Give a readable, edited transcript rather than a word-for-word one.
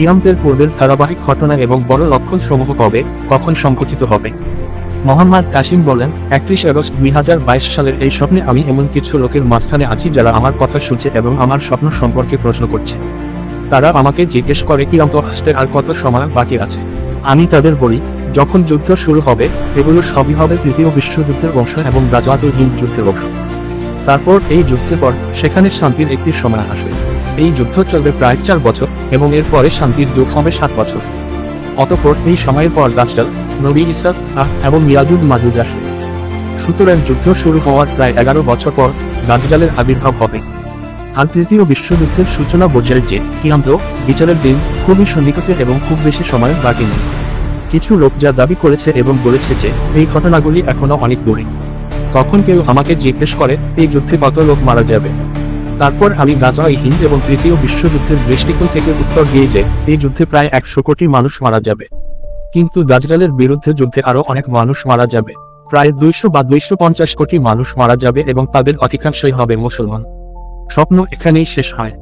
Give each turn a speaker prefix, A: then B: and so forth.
A: কিয়ামতের পূর্বের ধারাবাহিক ঘটনা এবং বড় লক্ষণসমূহ কখন সংঘটিত হবে। মোহাম্মদ কাসিম বলেন, 31 আগস্ট 2022 সালের এই স্বপ্নে আমি এমন কিছু লোকের মাঝখানে আছি যারা আমার কথা শুনছে এবং আমার স্বপ্ন সম্পর্কে প্রশ্ন করছে। তারা আমাকে জিজ্ঞেস করে কিয়ামত আসতে আর কত সময় বাকি আছে। আমি তাদের বলি, যখন যুদ্ধ শুরু হবে এগুলো সবই হবে তৃতীয় বিশ্বযুদ্ধের অংশ এবং গাজওয়াতুল হিন্দ যুদ্ধের অংশ। তারপর এই যুদ্ধের পর সেখানে শান্তির একটি সময় আসবে। এই যুদ্ধ চলবে প্রায় 4 বছর এবং এরপরে শান্তির যুগ হবে 7 বছর। অতঃপর এই সময়ের পর দাজ্জাল, নবী ঈসা এবং ইয়াজুজ মাজুজ আসবে। সুতরাং যুদ্ধ শুরু হওয়ার প্রায় 11 বছর পর দাজ্জালের আবির্ভাব হবে। আর তৃতীয় বিশ্বযুদ্ধের সূচনা বোঝায় যে কিয়ামত বিচারের দিন খুবই সন্নিকটে এবং খুব বেশি সময় বাকি নেই। কিছু লোক যা দাবি করেছে এবং বলেছে যে এই ঘটনাগুলি এখনো অনেক দূরে। তখন কেউ আমাকে জিজ্ঞেস করে এই যুদ্ধে কত লোক মারা যাবে। তারপর আমি গাজওয়ায়ে হিন্দ এবং তৃতীয় বিশ্বযুদ্ধের দৃষ্টিকোণ থেকে উত্তর দিয়ে যে এই যুদ্ধে প্রায় 100 কোটি মানুষ মারা যাবে। কিন্তু দাজ্জালের বিরুদ্ধে যুদ্ধে আরো অনেক মানুষ মারা যাবে, প্রায় 200 বা 250 কোটি মানুষ মারা যাবে এবং তাদের অধিকাংশই হবে মুসলমান। স্বপ্ন এখানেই শেষ হয়।